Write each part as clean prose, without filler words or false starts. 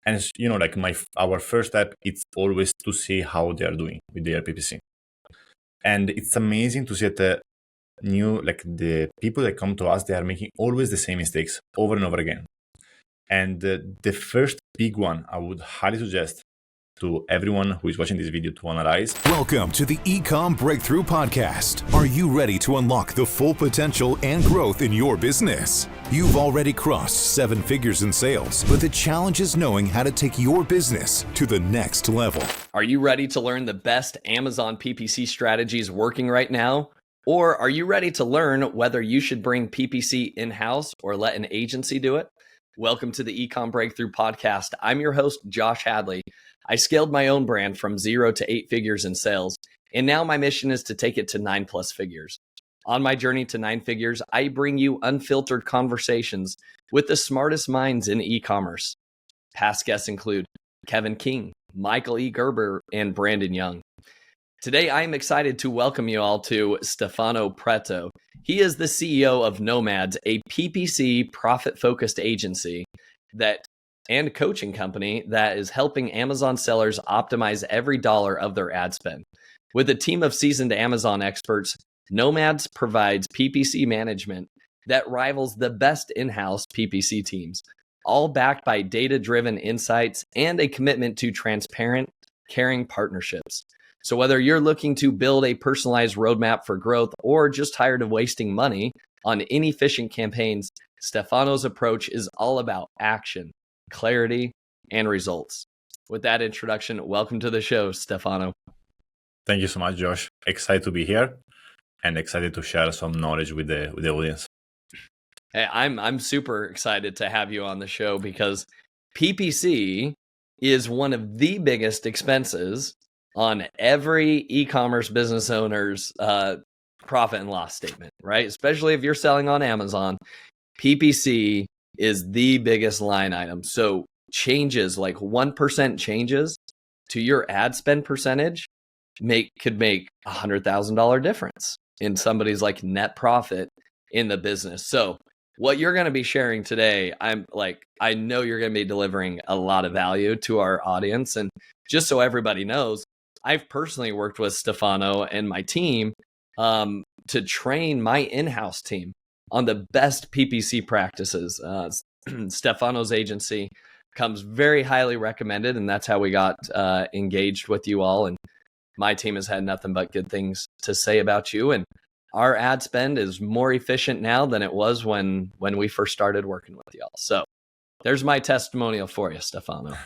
And like our first step, it's always to see how they are doing with their PPC. And it's amazing to see that the people that come to us, they are making always the same mistakes over and over again. And the first big one I would highly suggest to everyone who is watching this video to analyze. Welcome to the Ecomm Breakthrough Podcast. Are you ready to unlock the full potential and growth in your business? You've already crossed 7 figures in sales, but the challenge is knowing how to take your business to the next level. Are you ready to learn the best Amazon PPC strategies working right now? Or are you ready to learn whether you should bring PPC in-house or let an agency do it? Welcome to the Ecomm Breakthrough Podcast. I'm your host, Josh Hadley. I scaled my own brand from 0 to 8 figures in sales, and now my mission is to take it to 9+ figures. On my journey to 9 figures, I bring you unfiltered conversations with the smartest minds in e-commerce. Past guests include Kevin King, Michael E. Gerber, and Brandon Young. Today, I am excited to welcome you all to Stefano Preto. He is the CEO of Nomadz, a PPC profit-focused agency and coaching company that is helping Amazon sellers optimize every dollar of their ad spend. With a team of seasoned Amazon experts, Nomadz provides PPC management that rivals the best in-house PPC teams, all backed by data-driven insights and a commitment to transparent, caring partnerships. So whether you're looking to build a personalized roadmap for growth or just tired of wasting money on inefficient campaigns, Stefano's approach is all about action, clarity, and results. With that introduction, welcome to the show, Stefano. Thank you so much, Josh. Excited to be here and excited to share some knowledge with the audience. Hey, I'm super excited to have you on the show because PPC is one of the biggest expenses on every e-commerce business owner's profit and loss statement, right? Especially if you're selling on Amazon, PPC is the biggest line item. So changes, like 1% changes to your ad spend percentage could make $100,000 difference in somebody's like net profit in the business. So what you're going to be sharing today, I know you're going to be delivering a lot of value to our audience. And just so everybody knows, I've personally worked with Stefano and my team to train my in-house team on the best PPC practices. Stefano's agency comes very highly recommended, and that's how we got engaged with you all. And my team has had nothing but good things to say about you. And our ad spend is more efficient now than it was when we first started working with y'all. So there's my testimonial for you, Stefano.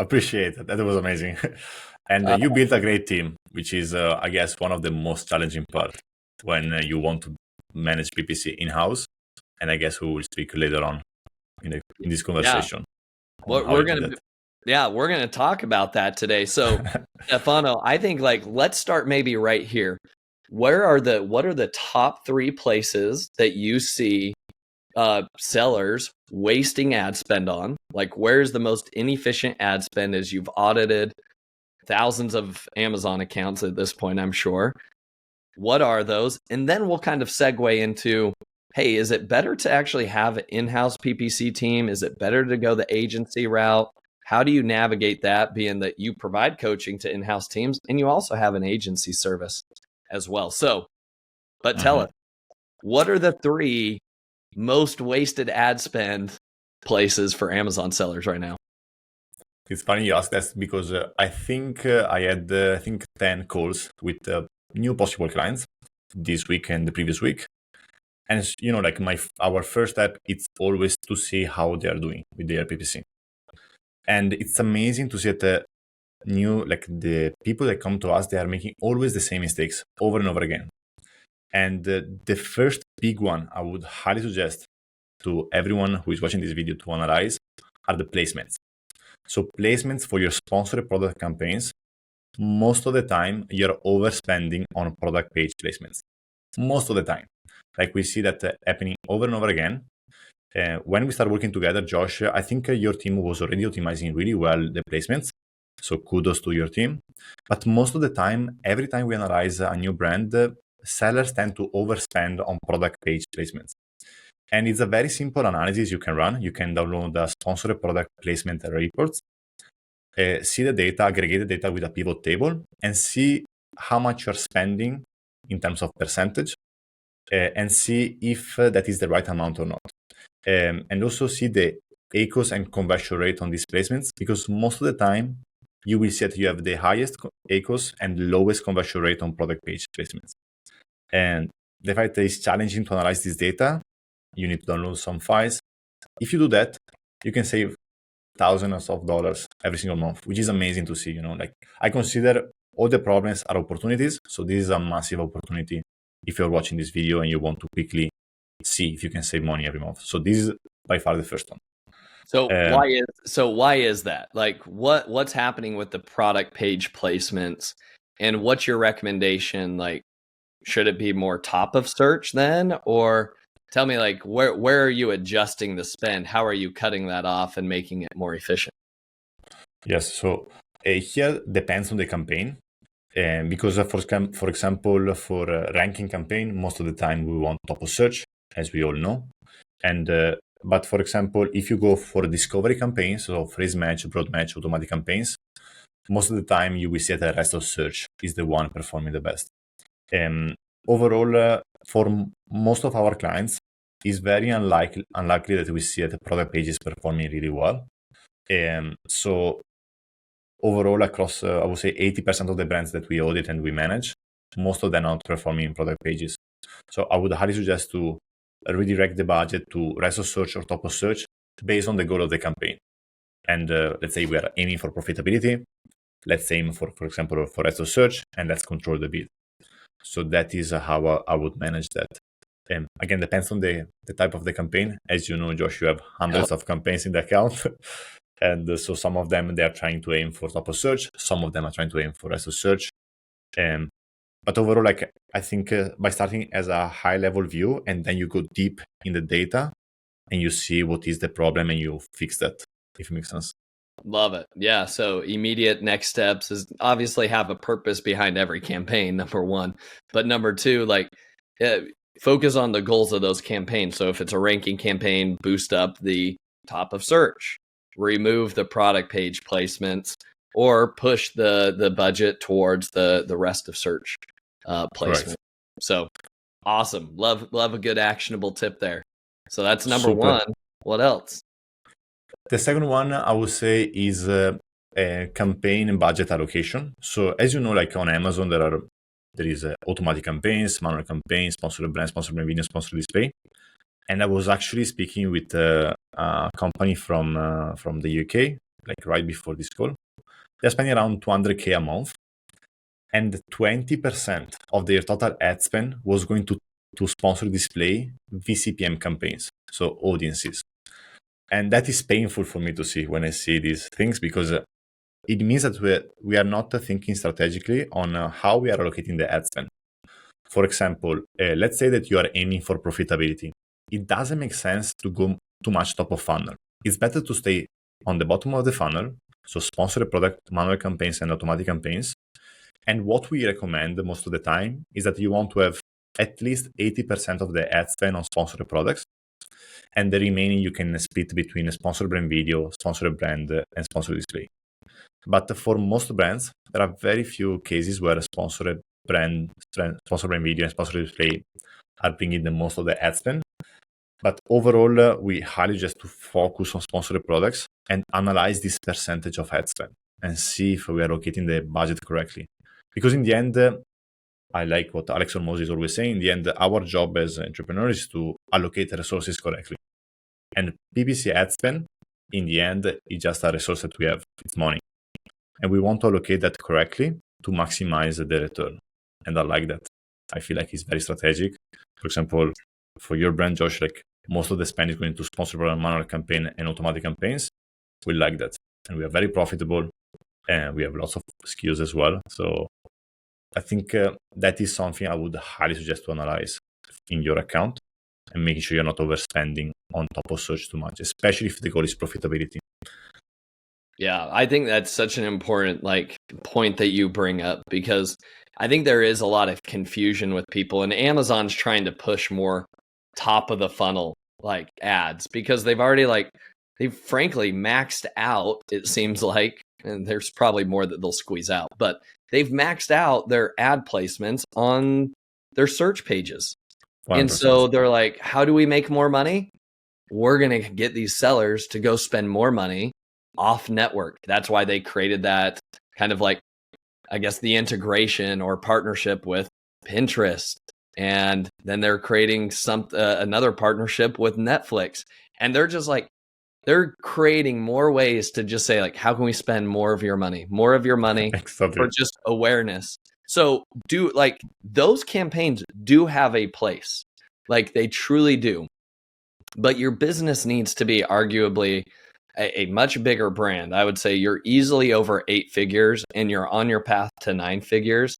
Appreciate it. That was amazing. And you built a great team, which is, I guess, one of the most challenging parts when you want to manage PPC in-house. And I guess we will speak later on in this conversation. Yeah. We're gonna talk about that today. So, Stefano, I think let's start maybe right here. What are the top 3 places that you see sellers wasting ad spend on? Like, where's the most inefficient ad spend as you've audited thousands of Amazon accounts at this point, I'm sure. What are those? And then we'll kind of segue into, hey, is it better to actually have an in-house PPC team? Is it better to go the agency route? How do you navigate that, being that you provide coaching to in-house teams and you also have an agency service as well? So, but tell us, what are the 3 most wasted ad spend places for Amazon sellers right now? It's funny you ask that because I think I had 10 calls with new possible clients this week and the previous week. And our first step, it's always to see how they are doing with their PPC. And it's amazing to see that the people that come to us, they are making always the same mistakes over and over again. And the first big one I would highly suggest to everyone who is watching this video to analyze are the placements. So placements for your sponsored product campaigns, most of the time you're overspending on product page placements. Most of the time. Like we see that happening over and over again. When we start working together, Josh, I think your team was already optimizing really well the placements. So kudos to your team. But most of the time, every time we analyze a new brand, sellers tend to overspend on product page placements. And it's a very simple analysis you can run. You can download the sponsored product placement reports, see the data, aggregate the data with a pivot table, and see how much you're spending in terms of percentage, and see if that is the right amount or not. And also see the ACOS and conversion rate on these placements, because most of the time you will see that you have the highest ACOS and lowest conversion rate on product page placements. And the fact that it's challenging to analyze this data, you need to download some files. If you do that, you can save thousands of dollars every single month, which is amazing to see. Like, I consider all the problems are opportunities. So this is a massive opportunity if you're watching this video and you want to quickly see if you can save money every month. So this is by far the first one. So why is that? Like, what's happening with the product page placements, and what's your recommendation? Like, should it be more top of search then, or tell me, like, where are you adjusting the spend? How are you cutting that off and making it more efficient? Yes, so here depends on the campaign. Because for example, for a ranking campaign, most of the time we want top of search, as we all know. And but for example, if you go for discovery campaigns, so phrase match, broad match, automatic campaigns, most of the time you will see that the rest of search is the one performing the best. Overall, for most of our clients, it's very unlikely that we see that the product page is performing really well. So overall, across, I would say 80% of the brands that we audit and we manage, most of them are not performing in product pages. So I would highly suggest to redirect the budget to rest of search or top of search based on the goal of the campaign. And let's say we are aiming for profitability. Let's aim for example, for rest of search, and let's control the bid. So that is how I would manage that. Again, depends on the type of the campaign. As you know, Josh, you have hundreds of campaigns in the account. And so some of them, they are trying to aim for top of search. Some of them are trying to aim for rest of search. But overall, like, I think by starting as a high level view, and then you go deep in the data and you see what is the problem and you fix that, if it makes sense. Love it. Yeah. So immediate next steps is obviously have a purpose behind every campaign, number one. But number two, like, focus on the goals of those campaigns. So if it's a ranking campaign, boost up the top of search, remove the product page placements, or push the budget towards the rest of search placement. Right. So awesome. Love a good actionable tip there. So that's number Super. one. What else? The second one I would say is a campaign and budget allocation. So as you know, like on Amazon, there is automatic campaigns, manual campaigns, sponsored brand video, sponsored display. And I was actually speaking with a company from the UK, like right before this call. They're spending around $200K a month, and 20% of their total ad spend was going to sponsor display VCPM campaigns, so audiences. And that is painful for me to see when I see these things, because it means that we are not thinking strategically on how we are allocating the ad spend. For example, let's say that you are aiming for profitability. It doesn't make sense to go too much top of funnel. It's better to stay on the bottom of the funnel, so sponsored product, manual campaigns, and automatic campaigns. And what we recommend most of the time is that you want to have at least 80% of the ad spend on sponsored products, and the remaining you can split between a sponsored brand video, sponsored brand, and sponsored display. But for most brands, there are very few cases where a sponsored brand video, and sponsored display are bringing the most of the ad spend. But overall, we highly suggest to focus on sponsored products and analyze this percentage of ad spend and see if we are allocating the budget correctly. Because in the end, I like what Alex Hormozi is always saying. In the end, our job as entrepreneurs is to allocate resources correctly. And PPC ad spend, in the end, is just a resource that we have. It's money. And we want to allocate that correctly to maximize the return. And I like that. I feel like it's very strategic. For example, for your brand, Josh, like most of the spend is going to sponsor manual campaign and automatic campaigns. We like that. And we are very profitable, and we have lots of SKUs as well. So I think that is something I would highly suggest to analyze in your account, and making sure you're not overspending on top of search too much, especially if the goal is profitability. Yeah, I think that's such an important point that you bring up, because I think there is a lot of confusion with people, and Amazon's trying to push more top of the funnel like ads because they've frankly maxed out, it seems like, and there's probably more that they'll squeeze out, but they've maxed out their ad placements on their search pages. 100%. And so they're like, how do we make more money? We're going to get these sellers to go spend more money off network. That's why they created that kind of like, I guess, the integration or partnership with Pinterest. And then they're creating another partnership with Netflix. And they're just like, they're creating more ways to just say like, how can we spend more of your money Exactly. for just awareness? So those campaigns do have a place, like they truly do. But your business needs to be arguably a much bigger brand. I would say you're easily over 8 figures and you're on your path to 9 figures.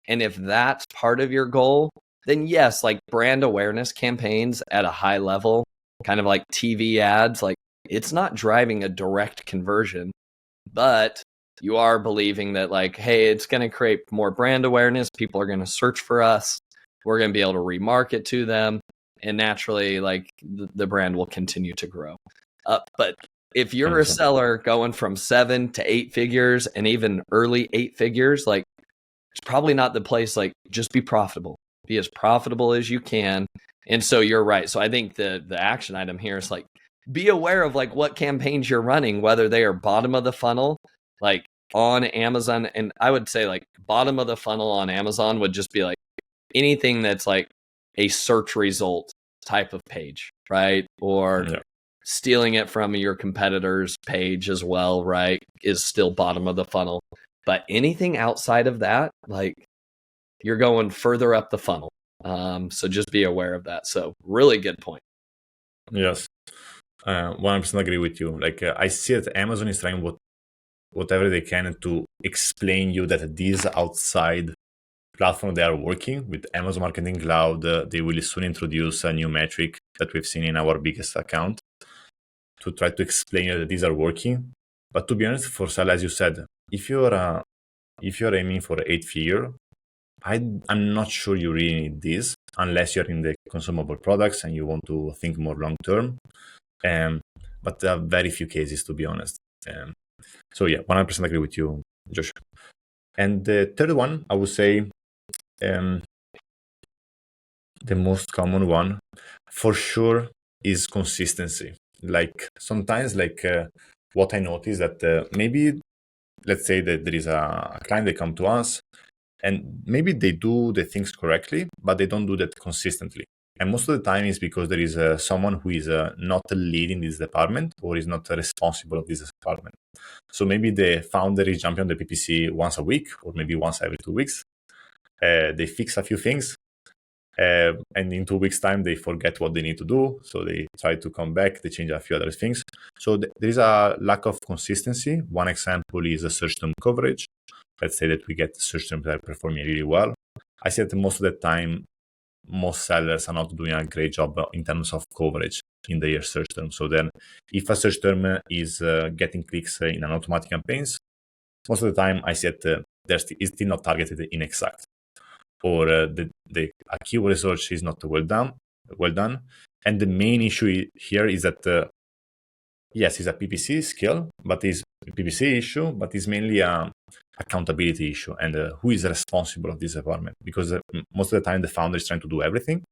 And if that's part of your goal, then yes, like brand awareness campaigns at a high level, kind of like TV ads, like it's not driving a direct conversion, but you are believing that like, hey, it's going to create more brand awareness. People are going to search for us. We're going to be able to remarket to them. And naturally, like the brand will continue to grow. But if you're a seller going from 7 to 8 figures and even early 8 figures, like it's probably not the place. Like just be profitable, be as profitable as you can. And so you're right. So I think the action item here is like, be aware of like what campaigns you're running, whether they are bottom of the funnel, like on Amazon. And I would say like bottom of the funnel on Amazon would just be like anything that's like a search result type of page, right? Or stealing it from your competitor's page as well, right? Is still bottom of the funnel. But anything outside of that, like you're going further up the funnel. So just be aware of that. So really good point. Yes. 100% agree with you. Like I see that Amazon is trying whatever they can to explain you that these outside platform they are working with. Amazon Marketing Cloud. They will soon introduce a new metric that we've seen in our biggest account to try to explain that these are working. But to be honest, for sale, as you said, if you're aiming for 8 figure, I'm not sure you really need this unless you're in the consumable products and you want to think more long term. But there are very few cases, to be honest. So yeah, 100% agree with you, Josh. And the third one, I would say, the most common one for sure is consistency. Like sometimes, what I notice that maybe, let's say that there is a client that come to us and maybe they do the things correctly, but they don't do that consistently. And most of the time is because there is someone who is not leading this department or is not responsible of this department. So maybe the founder is jumping on the PPC once a week or maybe once every 2 weeks. They fix a few things. And in 2 weeks' time, they forget what they need to do. So they try to come back, they change a few other things. So there is a lack of consistency. One example is a search term coverage. Let's say that we get search terms that are performing really well. I see that most of the time, most sellers are not doing a great job in terms of coverage in their search term. So then if a search term is getting clicks in an automatic campaigns, most of the time I see that it's still not targeted in exact. Or the keyword research is not well done. And the main issue here is that, yes, it's a PPC skill, but it's a PPC issue, but it's mainly a accountability issue and who is responsible of this department. Because most of the time the founder is trying to do everything,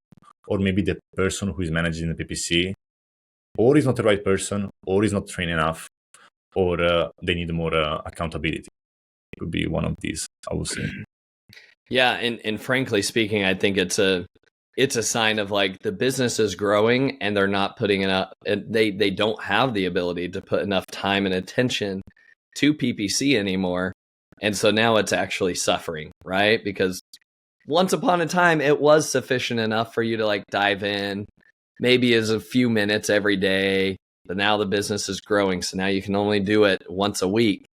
or maybe the person who is managing the PPC or is not the right person, or is not trained enough, or they need more accountability. It could be one of these, I would say. Yeah, and frankly speaking, I think it's a sign of like the business is growing and they're not putting enough, they don't have the ability to put enough time and attention to PPC anymore. And so now it's actually suffering, right? Because once upon a time, it was sufficient enough for you to like dive in, maybe as a few minutes every day, but now the business is growing. So now you can only do it once a week.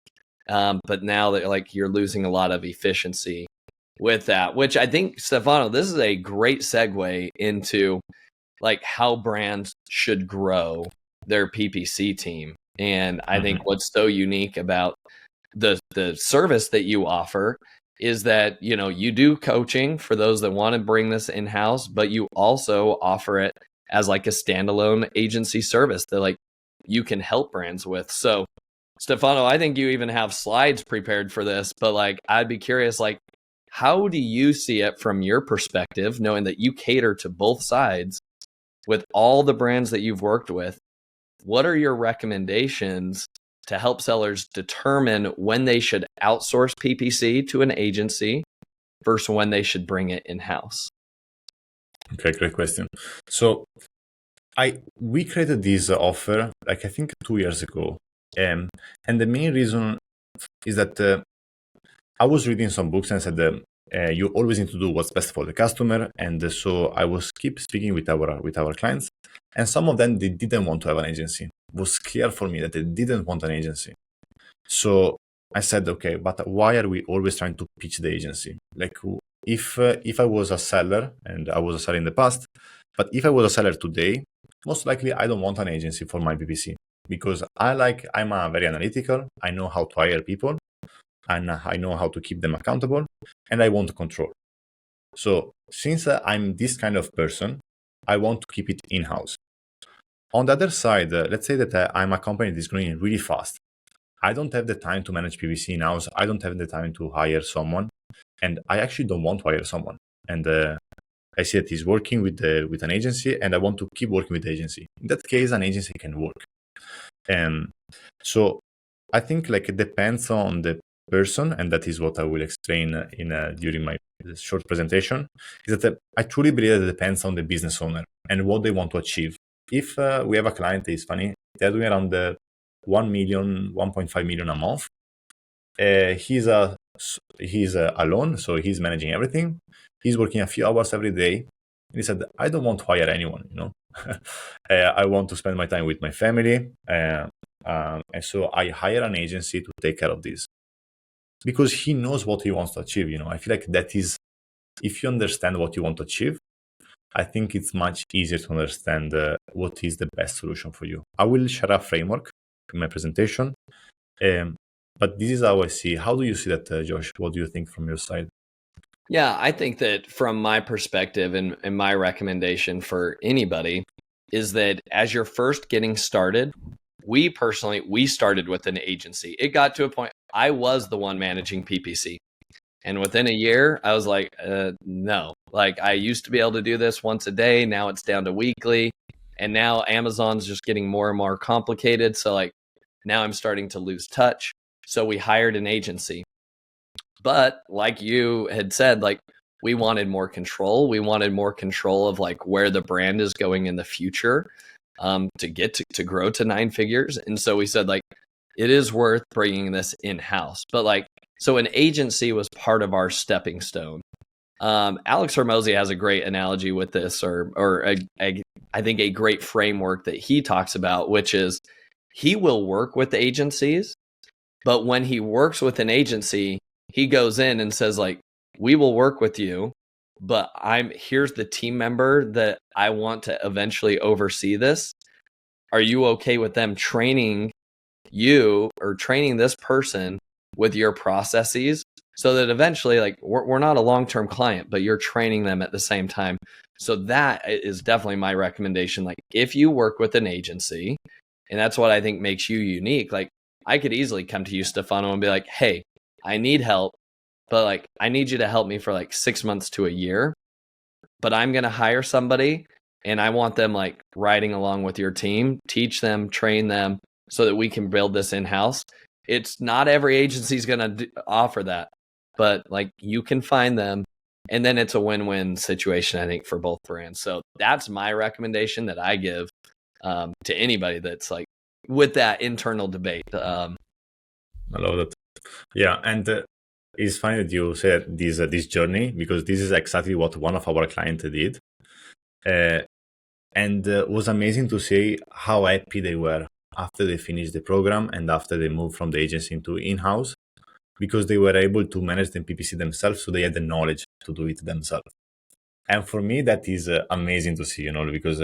But now that like you're losing a lot of efficiency with that, which I think, Stefano, this is a great segue into like how brands should grow their PPC team. And I think what's so unique about the service that you offer is that, you know, you do coaching for those that want to bring this in-house, but you also offer it as like a standalone agency service that like you can help brands with. So Stefano, I think you even have slides prepared for this, but like I'd be curious, like how do you see it from your perspective, knowing that you cater to both sides with all the brands that you've worked with? What are your recommendations to help sellers determine when they should outsource PPC to an agency versus when they should bring it in-house? Okay, great question. So we created this offer like I think 2 years ago, and the main reason is that I was reading some books and said you always need to do what's best for the customer, and so I was keep speaking with our clients, and some of them they didn't want to have an agency. It was clear for me that they didn't want an agency. So I said, okay, but why are we always trying to pitch the agency? Like if I was a seller, and I was a seller in the past, but if I was a seller today, most likely I don't want an agency for my PPC because I'm a very analytical. I know how to hire people, and I know how to keep them accountable, and I want control. So since I'm this kind of person, I want to keep it in-house. On the other side, let's say that I'm a company that's growing really fast. I don't have the time to manage PPC in-house. I don't have the time to hire someone, and I actually don't want to hire someone. And I see that he's working with an agency, and I want to keep working with the agency. In that case, an agency can work. So I think like it depends on the person, and that is what I will explain during my short presentation. Is that I truly believe that it depends on the business owner and what they want to achieve. If we have a client that is funny, they're doing around 1 million, 1.5 million a month. He's alone, so he's managing everything. He's working a few hours every day. And he said, I don't want to hire anyone, I want to spend my time with my family. And so I hire an agency to take care of this because he knows what he wants to achieve. I feel like that is, if you understand what you want to achieve, I think it's much easier to understand what is the best solution for you. I will share a framework in my presentation, but this is how I see. How do you see that, Josh? What do you think from your side? Yeah, I think that from my perspective and my recommendation for anybody is that as you're first getting started, we started with an agency. It got to a point, I was the one managing PPC. And within a year, I was like, no, like I used to be able to do this once a day. Now it's down to weekly. And now Amazon's just getting more and more complicated. So like now I'm starting to lose touch. So we hired an agency. But like you had said, like we wanted more control. We wanted more control of like where the brand is going in the future to get to grow to 9 figures. And so we said like, it is worth bringing this in-house. But like, so an agency was part of our stepping stone. Alex Hormozi has a great analogy with this, I think a great framework that he talks about, which is he will work with agencies, but when he works with an agency, he goes in and says like, we will work with you, but here's the team member that I want to eventually oversee this. Are you okay with them training you or training this person with your processes so that eventually like we're not a long-term client, but you're training them at the same time? So that is definitely my recommendation. Like if you work with an agency, and that's what I think makes you unique. Like I could easily come to you, Stefano, and be like, hey, I need help, but like I need you to help me for like 6 months to a year, but I'm going to hire somebody and I want them like riding along with your team, teach them, train them so that we can build this in-house. It's not every agency is going to offer that, but like you can find them, and then it's a win-win situation, I think, for both brands. So that's my recommendation that I give to anybody that's like with that internal debate. I love that. Yeah, and it's funny that you said this journey, because this is exactly what one of our clients did, and it was amazing to see how happy they were after they finished the program and after they moved from the agency into in-house, because they were able to manage the PPC themselves, so they had the knowledge to do it themselves. And for me, that is amazing to see, because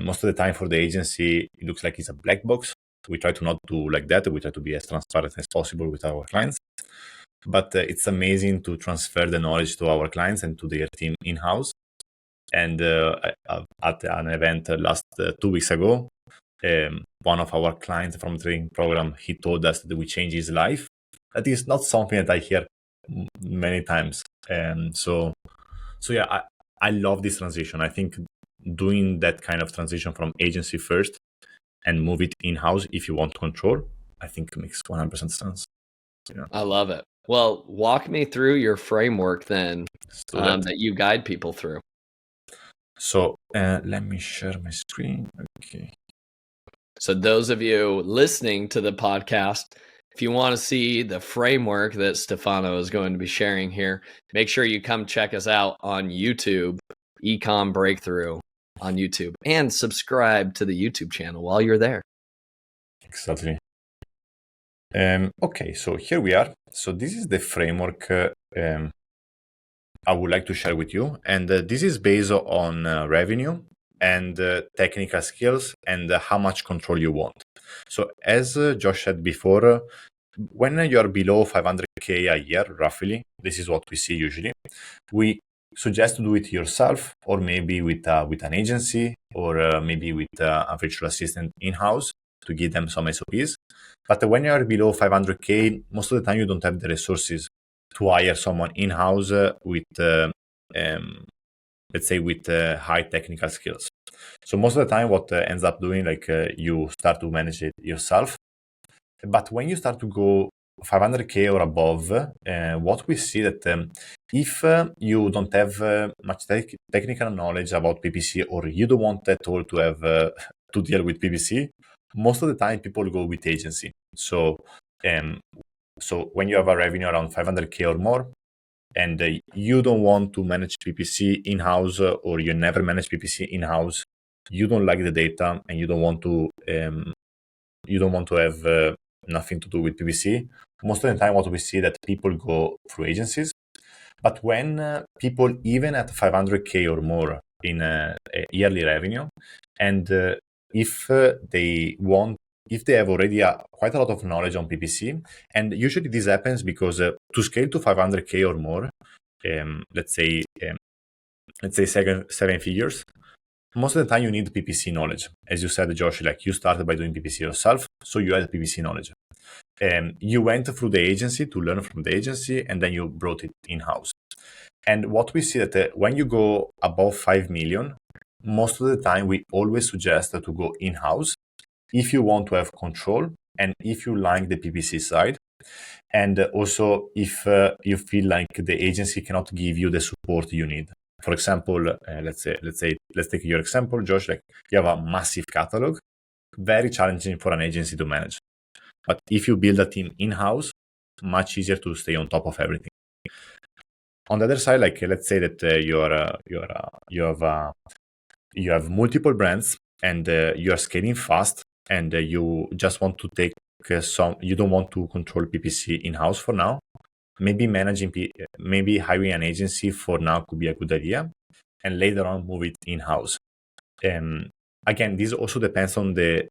most of the time for the agency, it looks like it's a black box. We try to not do like that. We try to be as transparent as possible with our clients. But it's amazing to transfer the knowledge to our clients and to their team in-house. And at an event last 2 weeks ago, one of our clients from the training program, he told us that we changed his life. That is not something that I hear many times. So yeah, I love this transition. I think doing that kind of transition from agency first and move it in-house if you want control, I think makes 100% sense. Yeah. I love it. Well, walk me through your framework then that you guide people through. So let me share my screen. Okay. So those of you listening to the podcast, if you want to see the framework that Stefano is going to be sharing here, make sure you come check us out on YouTube, Ecomm Breakthrough on YouTube, and subscribe to the YouTube channel while you're there. Exactly. Okay, so here we are. So this is the framework I would like to share with you. And this is based on revenue and technical skills and how much control you want. So as Josh said before, when you're below 500K a year, roughly, this is what we see usually. We suggest to do it yourself, or maybe with an agency, or maybe with a virtual assistant in-house to give them some SOPs. But when you're below 500K, most of the time you don't have the resources to hire someone in-house with, let's say, with high technical skills. So most of the time, what ends up doing, you start to manage it yourself. But when you start to go 500K or above, what we see that if you don't have much technical knowledge about PPC, or you don't want at all to have to deal with PPC, most of the time people go with agency. So when you have a revenue around 500K or more, and you don't want to manage PPC in-house, or you never manage PPC in-house, you don't like the data, and you don't want to have nothing to do with PPC. Most of the time, what we see that people go through agencies. But when people, even at 500K or more in yearly revenue, and if they have already quite a lot of knowledge on PPC, and usually this happens because to scale to 500K or more, let's say 7 figures, most of the time you need PPC knowledge. As you said, Josh, you started by doing PPC yourself, so you had PPC knowledge. You went through the agency to learn from the agency, and then you brought it in-house. And what we see that when you go above 5 million, most of the time we always suggest to go in-house if you want to have control, and if you like the PPC side, and also if you feel like the agency cannot give you the support you need. For example, let's take your example, Josh. You have a massive catalog, very challenging for an agency to manage. But if you build a team in-house, much easier to stay on top of everything. On the other side, let's say that you have multiple brands, and you are scaling fast, and you just want to take you don't want to control PPC in-house for now. Maybe hiring an agency for now could be a good idea, and later on move it in-house. Again, this also depends on the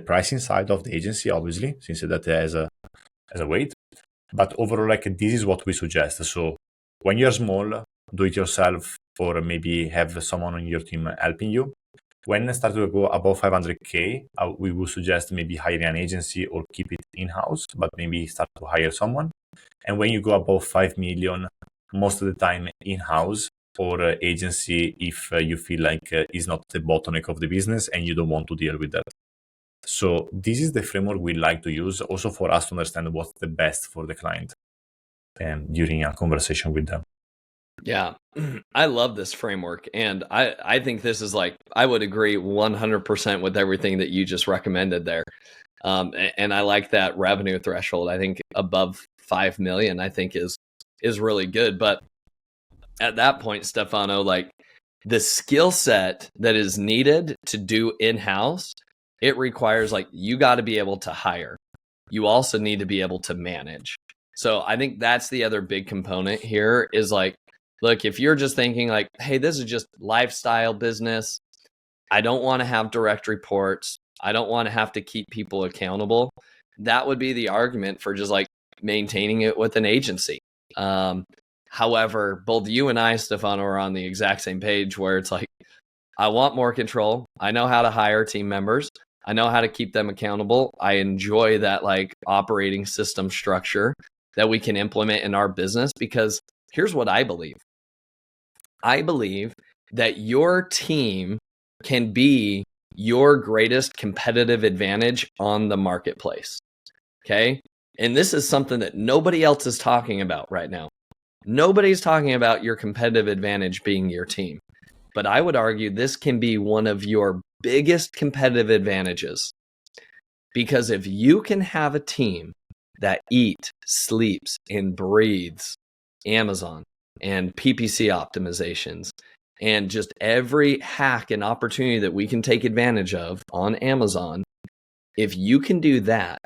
pricing side of the agency, obviously, since that has a weight. But overall, this is what we suggest. So when you're small, do it yourself, or maybe have someone on your team helping you. When start to go above 500K, we will suggest maybe hiring an agency or keep it in-house, but maybe start to hire someone. And when you go above 5 million, most of the time in-house or agency, if you feel like is not the bottleneck of the business and you don't want to deal with that. So this is the framework we like to use also for us to understand what's the best for the client during a conversation with them. Yeah, I love this framework. And I think this is I would agree 100% with everything that you just recommended there. And I like that revenue threshold. I think above 5 million, I think is really good. But at that point, Stefano, the skill set that is needed to do in-house, it requires you got to be able to hire. You also need to be able to manage. So I think that's the other big component here is look, if you're just thinking hey, this is just lifestyle business, I don't want to have direct reports, I don't want to have to keep people accountable, that would be the argument for just maintaining it with an agency. However, both you and I, Stefano, are on the exact same page where it's like, I want more control. I know how to hire team members. I know how to keep them accountable. I enjoy that like operating system structure that we can implement in our business, because here's what I believe. I believe that your team can be your greatest competitive advantage on the marketplace. Okay. And this is something that nobody else is talking about right now. Nobody's talking about your competitive advantage being your team. But I would argue this can be one of your biggest competitive advantages. Because if you can have a team that eats, sleeps, and breathes Amazon and PPC optimizations and just every hack and opportunity that we can take advantage of on Amazon, if you can do that,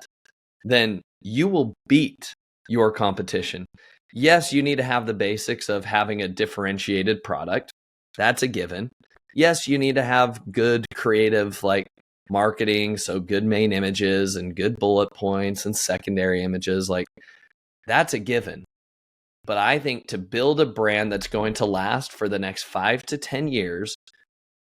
then you will beat your competition. Yes, you need to have the basics of having a differentiated product. That's a given. Yes, you need to have good creative like marketing, so good main images and good bullet points and secondary images, like that's a given. But I think to build a brand that's going to last for the next 5 to 10 years,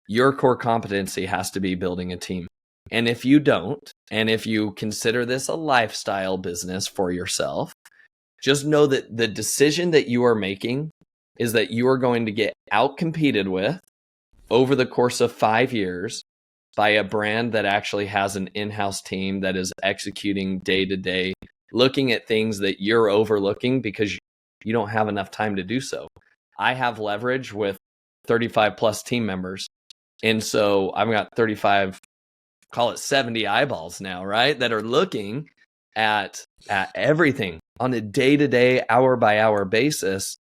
your core competency has to be building a team. And if you don't, and if you consider this a lifestyle business for yourself, just know that the decision that you are making is that you are going to get outcompeted with over the course of 5 years by a brand that actually has an in-house team that is executing day to day, looking at things that you're overlooking because you don't have enough time to do so. I have leverage with 35 plus team members. And so I've got 35, call it 70 eyeballs now, right? That are looking at everything on a day-to-day, hour-by-hour basis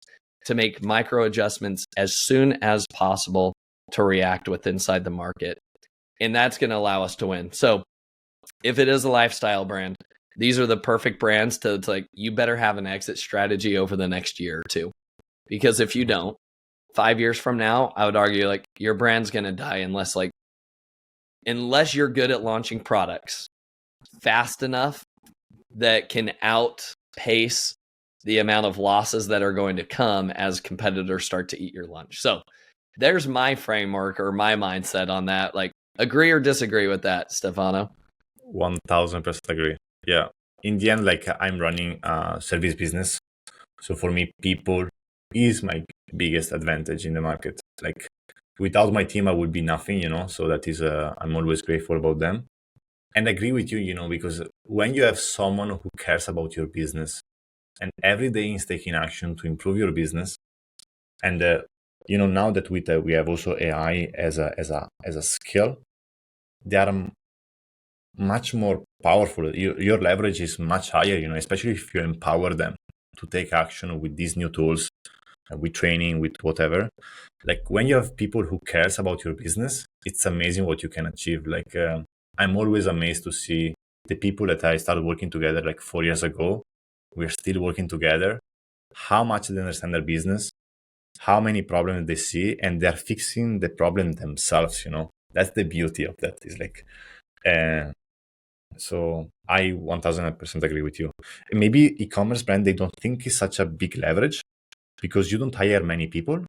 to make micro adjustments as soon as possible to react with inside the market. And that's going to allow us to win. So if it is a lifestyle brand, these are the perfect brands to like, you better have an exit strategy over the next year or two. Because if you don't, 5 years from now, I would argue like your brand's going to die unless you're good at launching products fast enough that can outpace the amount of losses that are going to come as competitors start to eat your lunch. So there's my framework or my mindset on that. Like, agree or disagree with that, Stefano? 1000% agree. Yeah. In the end, like I'm running a service business. So for me, people is my biggest advantage in the market. Like without my team, I would be nothing, so that is, I'm always grateful about them. And I agree with you, because when you have someone who cares about your business and every day is taking action to improve your business, and now that we have also AI as a skill, they are much more powerful. Your leverage is much higher, especially if you empower them to take action with these new tools, with training, with whatever. Like when you have people who cares about your business, it's amazing what you can achieve. Like I'm always amazed to see the people that I started working together like 4 years ago. We're still working together. How much they understand their business, how many problems they see, and they're fixing the problem themselves. That's the beauty of that. Is like, so I 1000% agree with you. Maybe e-commerce brand, they don't think it's such a big leverage because you don't hire many people.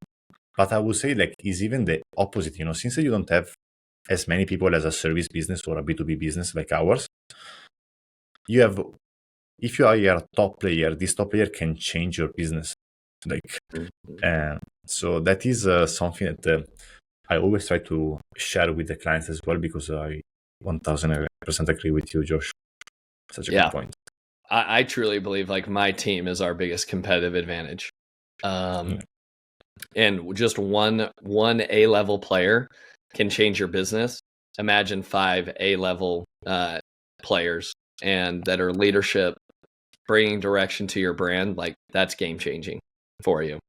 But I would say like is even the opposite. Since you don't have as many people as a service business or a B2B business like ours, if you hire a top player, this top player can change your business. Like, so that is something that I always try to share with the clients as well, because I 1000% agree with you, Josh. Such a good point. I truly believe like my team is our biggest competitive advantage. And just one A-level player can change your business. Imagine 5 A-level players and that are leadership, bringing direction to your brand. Like that's game changing for you.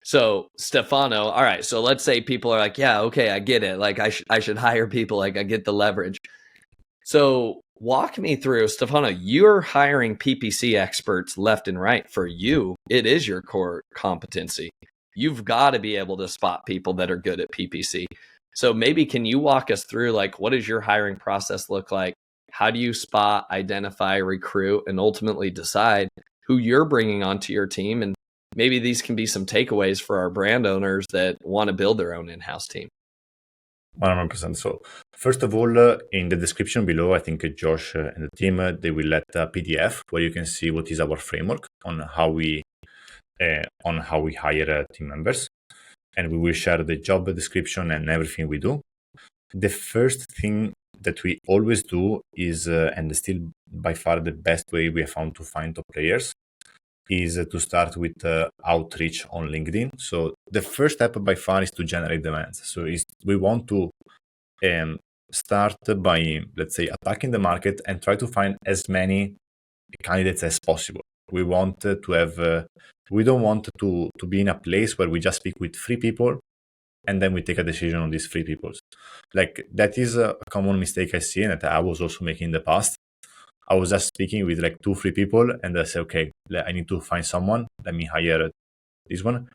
So Stefano, all right. So let's say people are like, yeah, okay, I get it. Like I should hire people. Like I get the leverage. So walk me through, Stefano, you're hiring PPC experts left and right. For you, it is your core competency. You've got to be able to spot people that are good at PPC. So maybe can you walk us through like, what does your hiring process look like? How do you spot, identify, recruit, and ultimately decide who you're bringing onto your team? And maybe these can be some takeaways for our brand owners that want to build their own in-house team. 100%. So first of all, in the description below, I think Josh and the team, they will let a PDF where you can see what is our framework on how we hire team members. And we will share the job description and everything we do. The first thing that we always do is, and still by far the best way we have found to find top players, is to start with outreach on LinkedIn. So the first step by far is to generate demands. So we want to start by, let's say, attacking the market and try to find as many candidates as possible. We want to have, we don't want to be in a place where we just speak with 3 people and then we take a decision on these 3 people. Like that is a common mistake I see and that I was also making in the past. I was just speaking with like 2-3 people and I say, okay, I need to find someone. Let me hire this one.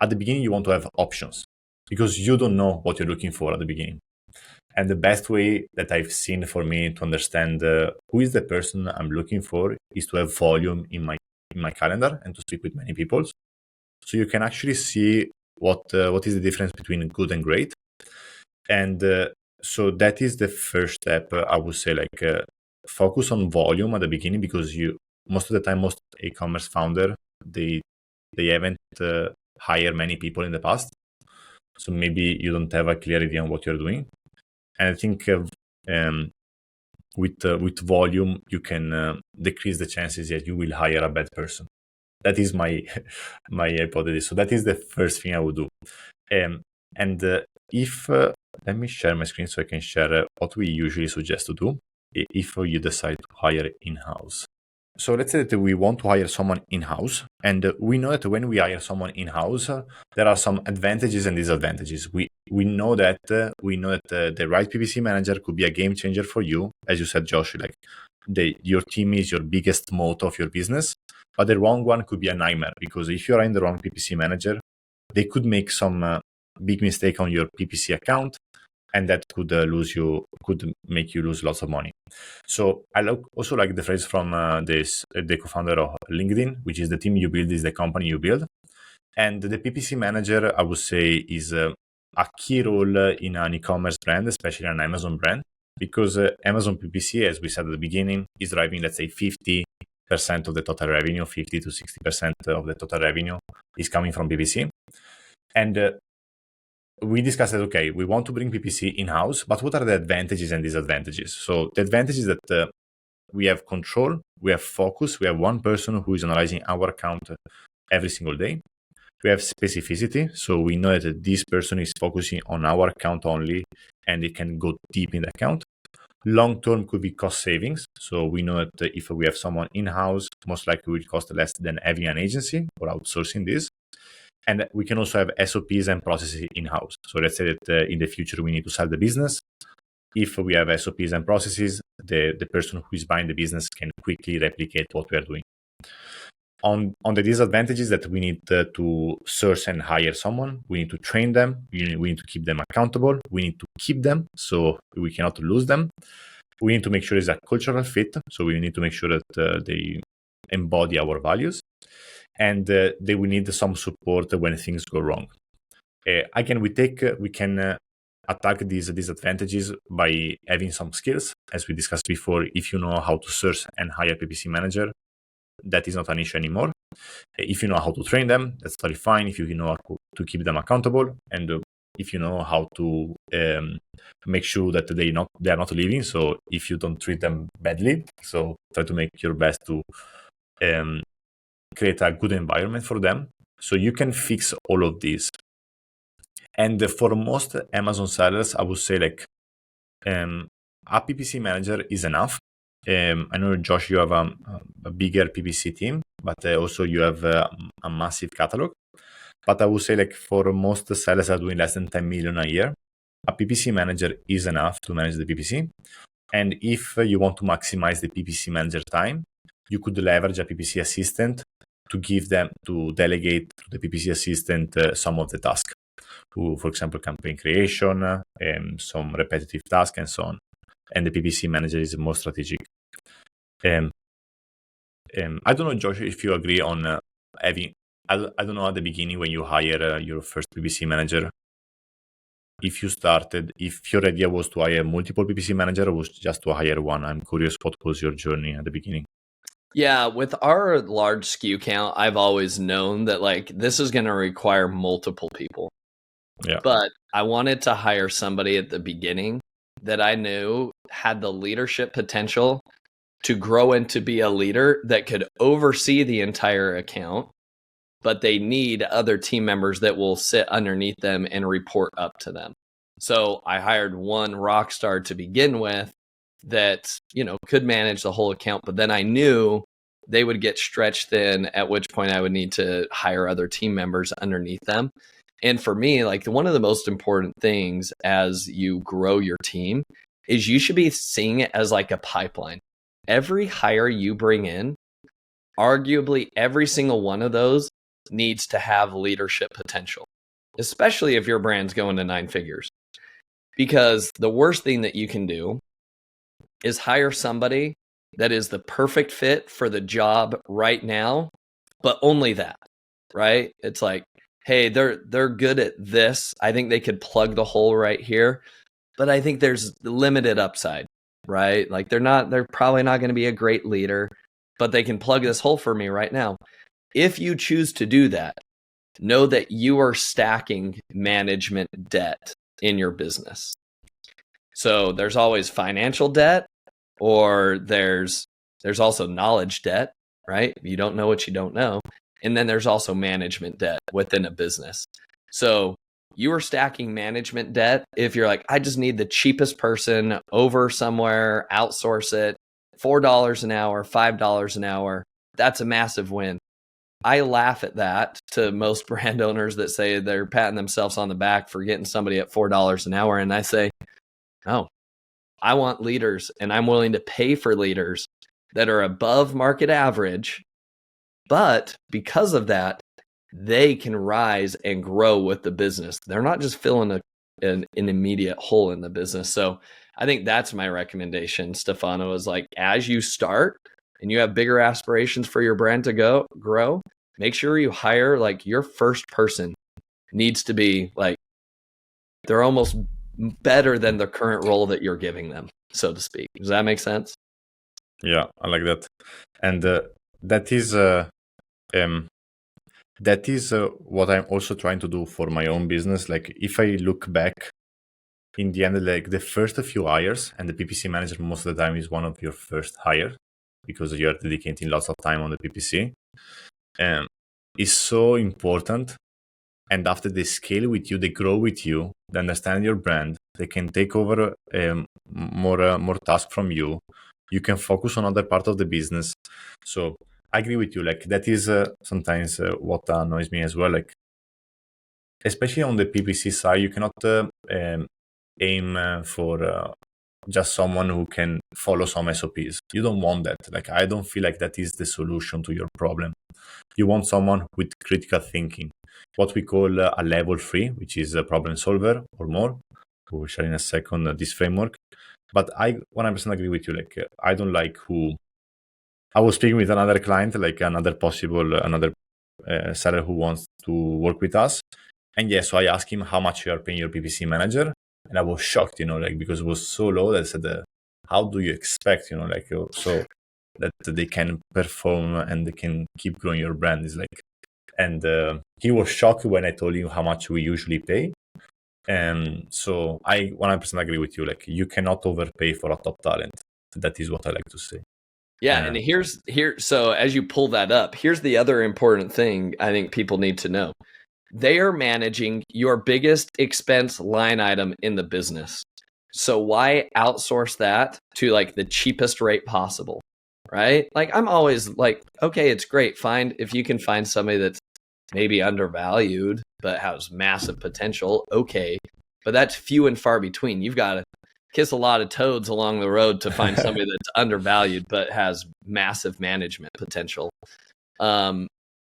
At the beginning, you want to have options because you don't know what you're looking for at the beginning. And the best way that I've seen for me to understand who is the person I'm looking for is to have volume in my calendar and to speak with many people. So you can actually see what is the difference between good and great. And so that is the first step. I would say like focus on volume at the beginning because most of the time, most e-commerce founder, they haven't hired many people in the past. So maybe you don't have a clear idea on what you're doing. And I think with volume, you can decrease the chances that you will hire a bad person. That is my hypothesis. So that is the first thing I would do. If let me share my screen so I can share what we usually suggest to do if you decide to hire in-house. So let's say that we want to hire someone in-house, and we know that when we hire someone in-house, there are some advantages and disadvantages. We know that the right PPC manager could be a game changer for you, as you said, Josh. Like your team is your biggest moat of your business, but the wrong one could be a nightmare because if you're in the wrong PPC manager, they could make some big mistake on your PPC account, and that could make you lose lots of money. So I also like the phrase from the co-founder of LinkedIn, which is the team you build is the company you build. And the PPC manager, I would say, is a key role in an e-commerce brand, especially an Amazon brand, because Amazon PPC, as we said at the beginning, is driving, let's say, 50% of the total revenue, 50 to 60% of the total revenue is coming from PPC. And we discussed that, okay, we want to bring PPC in-house, but what are the advantages and disadvantages? So the advantage is that we have control, we have focus, we have one person who is analyzing our account every single day. We have specificity, so we know that this person is focusing on our account only, and it can go deep in the account. Long-term could be cost savings. So we know that if we have someone in-house, most likely it will cost less than having an agency or outsourcing this. And we can also have SOPs and processes in-house. So let's say that in the future, we need to sell the business. If we have SOPs and processes, the person who is buying the business can quickly replicate what we are doing. On the disadvantages that we need to source and hire someone, we need to train them, we need to keep them accountable, we need to keep them, so we cannot lose them. We need to make sure it's a cultural fit, so we need to make sure that they embody our values. And they will need some support when things go wrong. Again, we can attack these disadvantages by having some skills. As we discussed before, if you know how to source and hire PPC manager, that is not an issue anymore. If you know how to train them, that's totally fine. If you know how to keep them accountable, and if you know how to make sure that they are not leaving. So if you don't treat them badly, so try to make your best to create a good environment for them. So you can fix all of these. And for most Amazon sellers, I would say like a PPC manager is enough. I know, Josh, you have a bigger PPC team, but also you have a massive catalog. But I would say like for most sellers that are doing less than 10 million a year, a PPC manager is enough to manage the PPC. And if you want to maximize the PPC manager time, you could leverage a PPC assistant to delegate to the PPC assistant some of the tasks, for example, campaign creation, some repetitive tasks, and so on. And the PPC manager is more strategic. I don't know, Josh, if you agree on having I don't know at the beginning when you hire your first PPC manager, if your idea was to hire multiple PPC manager or was just to hire one. I'm curious, what was your journey at the beginning? Yeah, with our large SKU count, I've always known that like this is going to require multiple people. Yeah. But I wanted to hire somebody at the beginning that I knew had the leadership potential to grow into be a leader that could oversee the entire account, but they need other team members that will sit underneath them and report up to them. So I hired one rock star to begin with that, could manage the whole account, but then I knew they would get stretched thin, at which point I would need to hire other team members underneath them. And for me, like one of the most important things as you grow your team is you should be seeing it as like a pipeline. Every hire you bring in, arguably every single one of those needs to have leadership potential, especially if your brand's going to 9 figures. Because the worst thing that you can do is hire somebody that is the perfect fit for the job right now, but only that, right? It's like, hey, they're good at this. I think they could plug the hole right here, but I think there's limited upside, right? Like they're probably not going to be a great leader, but they can plug this hole for me right now. If you choose to do that, know that you are stacking management debt in your business. So there's always financial debt, or there's also knowledge debt, right? You don't know what you don't know. And then there's also management debt within a business. So you are stacking management debt if you're like, I just need the cheapest person over somewhere, outsource it, $4 an hour, $5 an hour. That's a massive win. I laugh at that to most brand owners that say they're patting themselves on the back for getting somebody at $4 an hour. And I say, oh, I want leaders, and I'm willing to pay for leaders that are above market average. But because of that, they can rise and grow with the business. They're not just filling an immediate hole in the business. So I think that's my recommendation, Stefano, is like, as you start and you have bigger aspirations for your brand to grow, make sure you hire, like, your first person needs to be like, they're almost better than the current role that you're giving them, so to speak. Does that make sense? Yeah, I like that. And that is what I'm also trying to do for my own business. Like, if I look back, in the end, like the first few hires, and the PPC manager most of the time is one of your first hires because you are dedicating lots of time on the PPC, is so important. And after they scale with you, they grow with you, they understand your brand, they can take over more tasks from you. You can focus on other part of the business. So I agree with you. Like, that is sometimes what annoys me as well. Like, especially on the PPC side, you cannot aim for just someone who can follow some SOPs. You don't want that. Like, I don't feel like that is the solution to your problem. You want someone with critical thinking, what we call a level 3, which is a problem solver or more. We'll share in a second this framework. But I 100% agree with you. Like, I don't like who. I was speaking with another client, like another seller who wants to work with us. And yeah, so I asked him how much you are paying your PPC manager. And I was shocked, like, because it was so low that I said, how do you expect, so that they can perform and they can keep growing your brand? Is like, and he was shocked when I told him how much we usually pay. And so I 100% agree with you. Like, you cannot overpay for a top talent. That is what I like to say. Yeah. And so as you pull that up, here's the other important thing I think people need to know. They are managing your biggest expense line item in the business. So why outsource that to like the cheapest rate possible, right? Like, I'm always like, okay, it's great. If you can find somebody that's maybe undervalued, but has massive potential. Okay. But that's few and far between. You've got to kiss a lot of toads along the road to find somebody that's undervalued, but has massive management potential.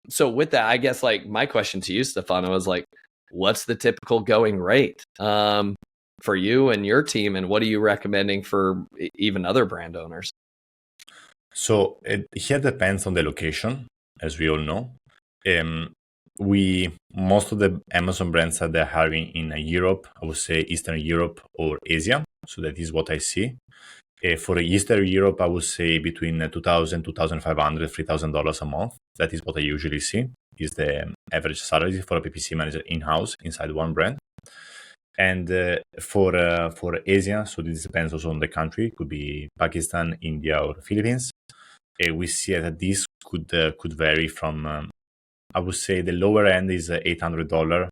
So with that, I guess, like, my question to you, Stefano, is like, what's the typical going rate for you and your team? And what are you recommending for even other brand owners? So it here depends on the location, as we all know. most of the Amazon brands that they're hiring in Europe, I would say Eastern Europe or Asia. So that is what I see. For Eastern Europe, I would say between $2,000, $2,500, $3,000 a month. That is what I usually see, is the average salary for a PPC manager in-house inside one brand. And for Asia, so this depends also on the country, could be Pakistan, India, or Philippines. We see that this could vary from, I would say the lower end is $800,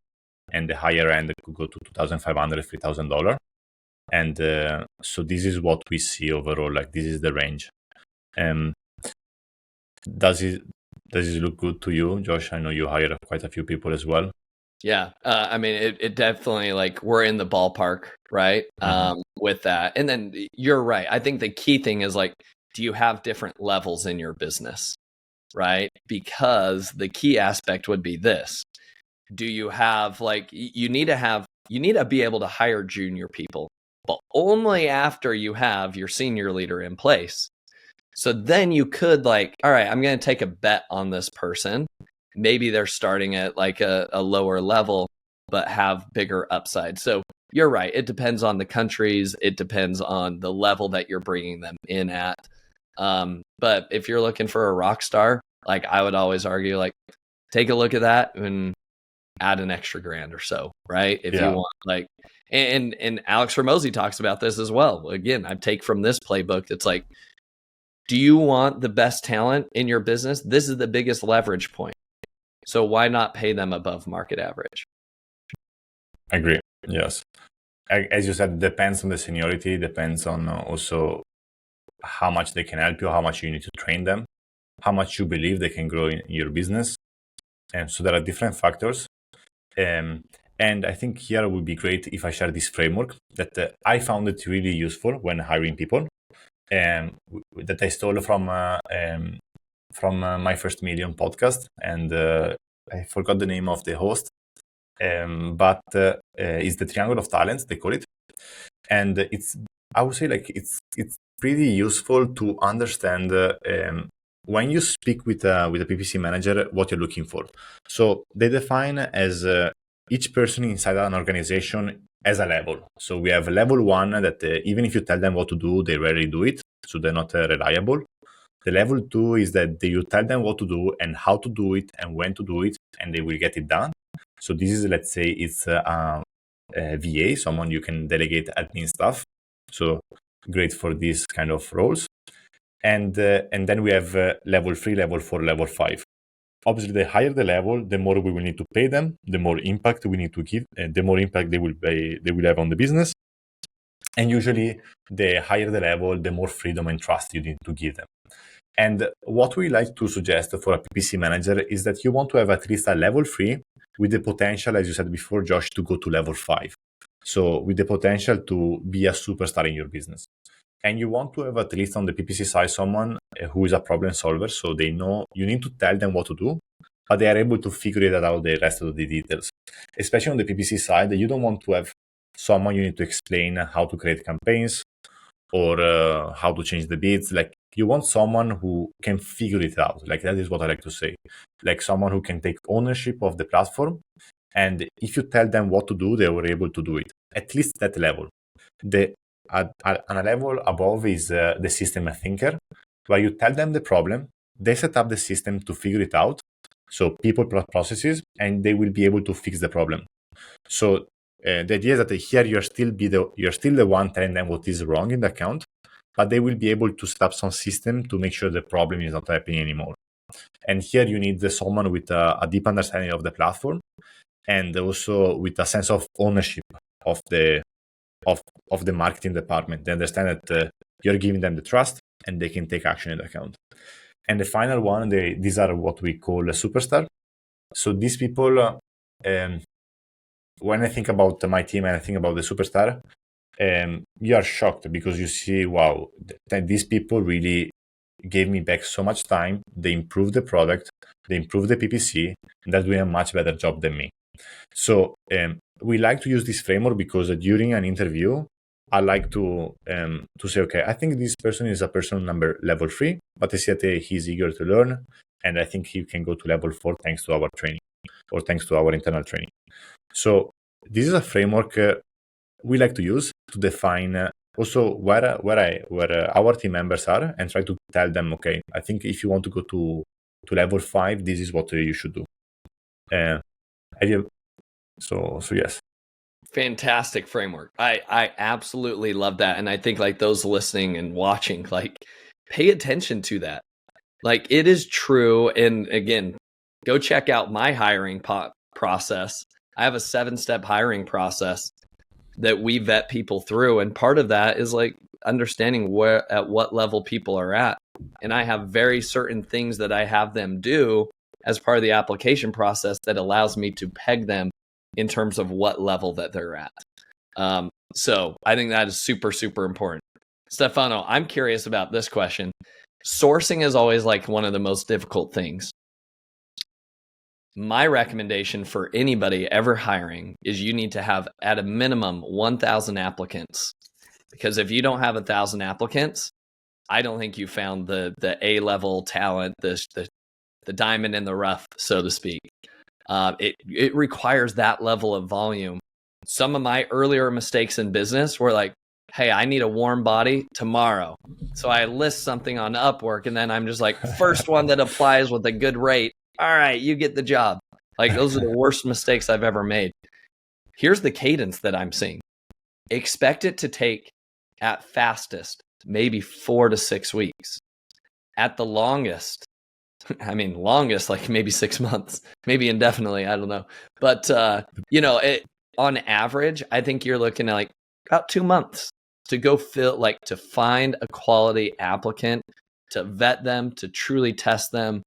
and the higher end could go to $2,500, $3,000. And so this is what we see overall. Like this is the range. Does it look good to you, Josh? I know you hire quite a few people as well. Yeah, I mean, it definitely, like, we're in the ballpark, right? With that. And then you're right. I think the key thing is, like, do you have different levels in your business, right? Because the key aspect would be this. Do you have, like, you need to be able to hire junior people, but only after you have your senior leader in place. So then you could, like, all right, I'm going to take a bet on this person. Maybe they're starting at like a lower level, but have bigger upside. So you're right. It depends on the countries. It depends on the level that you're bringing them in at. But if you're looking for a rock star, like, I would always argue, like, take a look at that and add an extra $1,000 or so, right? If you want, like, and Alex Hormozi talks about this as well. Again, I take from this playbook. It's like, do you want the best talent in your business? This is the biggest leverage point. So why not pay them above market average? I agree. Yes. As you said, depends on the seniority, depends on also how much they can help you, how much you need to train them, how much you believe they can grow in your business. And so there are different factors. And I think here it would be great if I share this framework that I found it really useful when hiring people, that I stole from My First Million podcast, and I forgot the name of the host, but it's the triangle of talents, they call it. And I would say, like, it's pretty useful to understand when you speak with a PPC manager what you're looking for. So they define as each person inside an organization as a level. So we have level 1 that even if you tell them what to do, they rarely do it, so they're not reliable. The level 2 is that you tell them what to do and how to do it and when to do it, and they will get it done. So this is, let's say, it's a VA, someone you can delegate admin stuff. So great for these kind of roles. And then we have level 3, level 4, level 5. Obviously, the higher the level, the more we will need to pay them, the more impact we need to give, and the more impact they will have on the business. And usually, the higher the level, the more freedom and trust you need to give them. And what we like to suggest for a PPC manager is that you want to have at least a level 3 with the potential, as you said before, Josh, to go to level 5. So with the potential to be a superstar in your business. And you want to have at least on the PPC side someone who is a problem solver. So they know you need to tell them what to do, but they are able to figure it out the rest of the details. Especially on the PPC side, you don't want to have someone you need to explain how to create campaigns or how to change the bids. Like, you want someone who can figure it out. Like, that is what I like to say. Like, someone who can take ownership of the platform. And if you tell them what to do, they were able to do it. At least that level. On a level above is the system thinker, where you tell them the problem, they set up the system to figure it out. So people, processes, and they will be able to fix the problem. So the idea is that here you're still the one telling them what is wrong in the account, but they will be able to set up some system to make sure the problem is not happening anymore. And here you need someone with a deep understanding of the platform, and also with a sense of ownership of the marketing department. They understand that you're giving them the trust and they can take action in the account. And the final one, these are what we call a superstar. So these people, when I think about my team and I think about the superstar, you are shocked because you see, wow, these people really gave me back so much time. They improved the product, they improved the PPC, and they're doing a much better job than me. So we like to use this framework because during an interview, I like to say, okay, I think this person is a person number level 3, but I see that he's eager to learn, and I think he can go to level 4 thanks to our training. or thanks to our internal training. So this is a framework we like to use to define also where our team members are, and try to tell them, okay, I think if you want to go to level 5, this is what you should do. So yes. Fantastic framework. I absolutely love that. And I think like those listening and watching, like pay attention to that. Like it is true. And again, go check out my hiring process. I have a 7-step hiring process that we vet people through. And part of that is like understanding at what level people are at. And I have very certain things that I have them do as part of the application process that allows me to peg them in terms of what level that they're at. So I think that is super, super important. Stefano, I'm curious about this question. Sourcing is always like one of the most difficult things. My recommendation for anybody ever hiring is you need to have at a minimum 1,000 applicants. Because if you don't have 1,000 applicants, I don't think you found the A-level talent, the diamond in the rough, so to speak. It requires that level of volume. Some of my earlier mistakes in business were like, hey, I need a warm body tomorrow. So I list something on Upwork, and then I'm just like, first one that applies with a good rate. All right, you get the job. Like those are the worst mistakes I've ever made. Here's the cadence that I'm seeing. Expect it to take at fastest, maybe 4 to 6 weeks. At the longest, longest, like maybe 6 months, maybe indefinitely, I don't know. But, on average, I think you're looking at like about 2 months to go to find a quality applicant, to vet them, to truly test them,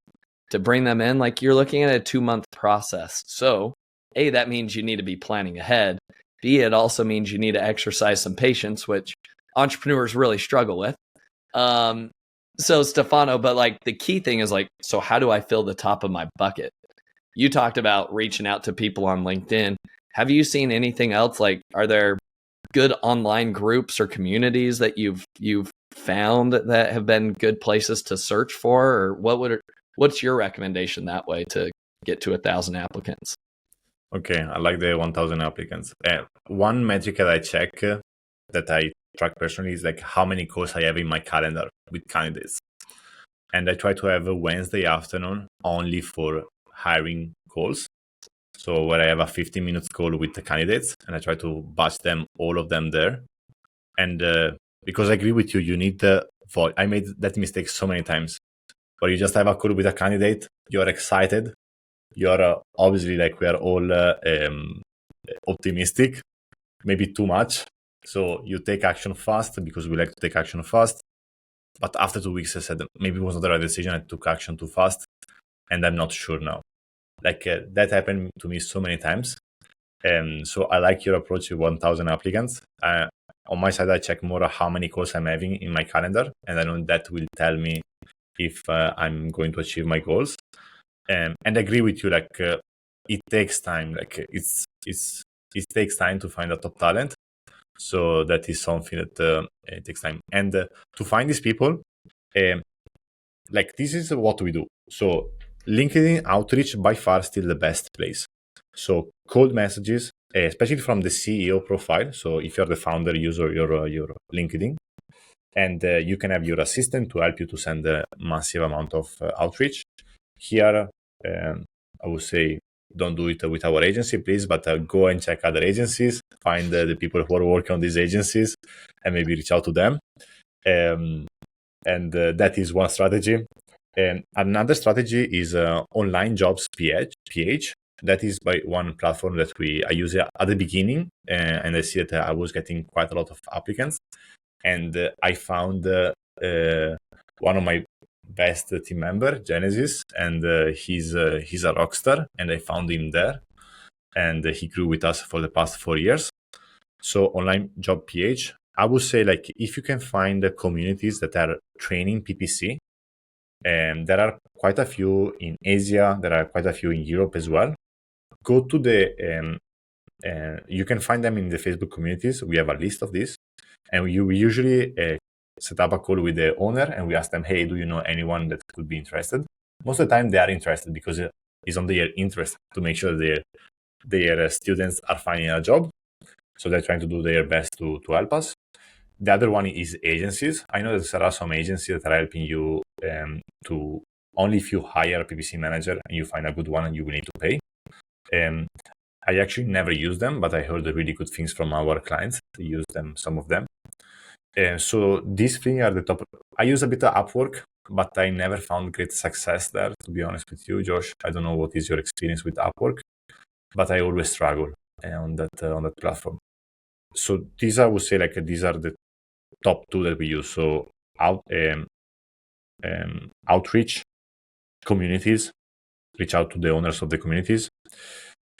to bring them in. Like you're looking at a 2-month process. So A, that means you need to be planning ahead. B, it also means you need to exercise some patience, which entrepreneurs really struggle with. So Stefano, but like the key thing is like, so how do I fill the top of my bucket? You talked about reaching out to people on LinkedIn. Have you seen anything else? Like, are there good online groups or communities that you've found that have been good places to search for? Or what's your recommendation that way to get to 1,000 applicants? Okay, I like the 1,000 applicants. One metric that I check that I track personally is like how many calls I have in my calendar with candidates. And I try to have a Wednesday afternoon only for hiring calls. So where I have a 15-minute call with the candidates, and I try to batch them, all of them there. And because I agree with you, you need the voice. I made that mistake so many times where you just have a call with a candidate, you're excited, you're obviously like we are all optimistic, maybe too much. So you take action fast because we like to take action fast. But after 2 weeks, I said maybe it was not the right decision. I took action too fast, and I'm not sure now. Like that happened to me so many times. So I like your approach with 1,000 applicants. On my side, I check more how many calls I'm having in my calendar, and I know that will tell me if I'm going to achieve my goals. And I agree with you. Like it takes time. Like it takes time to find a top talent. So that is something that it takes time. And to find these people, like this is what we do. So LinkedIn outreach by far still the best place. So cold messages, especially from the CEO profile. So if you're the founder, use your LinkedIn, and you can have your assistant to help you to send a massive amount of outreach. Here, I would say don't do it with our agency, please, but go and check other agencies, find the people who are working on these agencies, and maybe reach out to them. And that is one strategy. And another strategy is online jobs PH. That is by one platform that I use at the beginning, and I see that I was getting quite a lot of applicants. And I found one of my best team member, Genesis, and he's a rock star, and I found him there, and he grew with us for the past 4 years. So online job PH, I would say, like, if you can find the communities that are training PPC, and there are quite a few in Asia, there are quite a few in Europe as well. Go to the you can find them in the Facebook communities. We have a list of these, and we usually set up a call with the owner, and we ask them, hey, do you know anyone that could be interested? Most of the time they are interested because is on their interest to make sure their students are finding a job. So they're trying to do their best to help us. The other one is agencies. I know that there are some agencies that are helping you to only if you hire a PPC manager and you find a good one and you will need to pay. I actually never use them, but I heard really good things from our clients. They use them, some of them. So these three are the top. I use a bit of Upwork, but I never found great success there, to be honest with you, Josh. I don't know what is your experience with Upwork, but I always struggle on that platform. So these, I would say, like these are the top two that we use. So outreach, communities, reach out to the owners of the communities.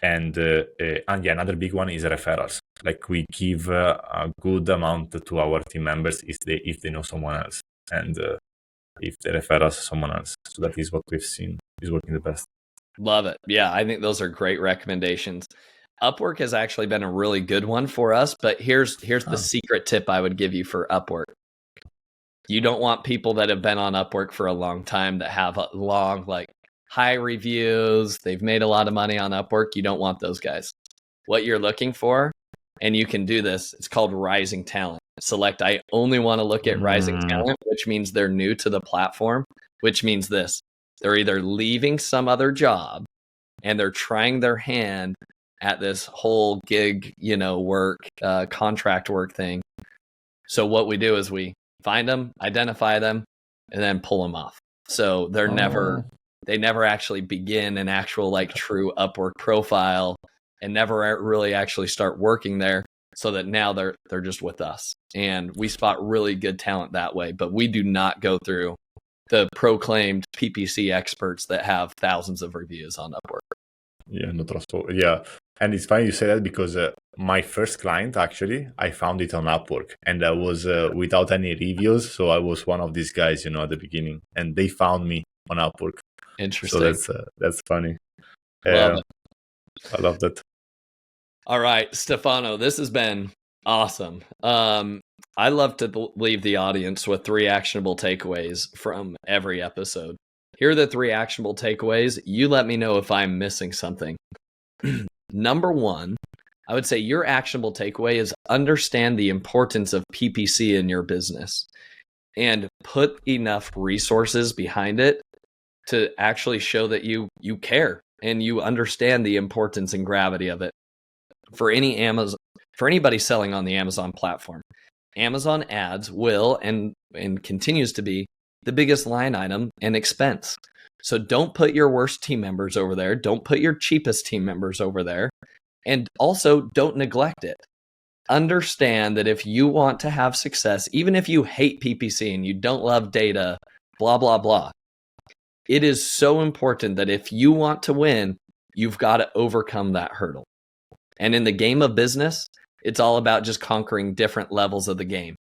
And another big one is referrals. Like we give a good amount to our team members if they know someone else, and if they refer us someone else. So that is what we've seen is working the best. Love it. Yeah, I think those are great recommendations. Upwork has actually been a really good one for us, but here's the secret tip I would give you for Upwork. You don't want people that have been on Upwork for a long time that have a long, like, high reviews. They've made a lot of money on Upwork. You don't want those guys. What you're looking for, and you can do this, it's called rising talent. Select, I only want to look at rising talent, which means they're new to the platform, which means this. They're either leaving some other job and they're trying their hand at this whole gig, work, contract work thing. So what we do is we find them, identify them, and then pull them off. So they never actually begin an actual like true Upwork profile and never really actually start working there, so that now they're just with us. And we spot really good talent that way, but we do not go through the proclaimed PPC experts that have thousands of reviews on Upwork. Yeah, no trust. Yeah. And it's funny you say that because my first client, actually, I found it on Upwork, and I was without any reviews. So I was one of these guys, at the beginning, and they found me on Upwork. Interesting. So that's funny. Love it. I love that. All right, Stefano, this has been awesome. I love to leave the audience with 3 actionable takeaways from every episode. Here are the 3 actionable takeaways. You let me know if I'm missing something. Number 1, I would say your actionable takeaway is understand the importance of PPC in your business and put enough resources behind it to actually show that you care and you understand the importance and gravity of it. For anybody selling on the Amazon platform, Amazon ads will and continues to be the biggest line item and expense. So don't put your worst team members over there. Don't put your cheapest team members over there. And also don't neglect it. Understand that if you want to have success, even if you hate PPC and you don't love data, blah, blah, blah, it is so important that if you want to win, you've got to overcome that hurdle. And in the game of business, it's all about just conquering different levels of the game,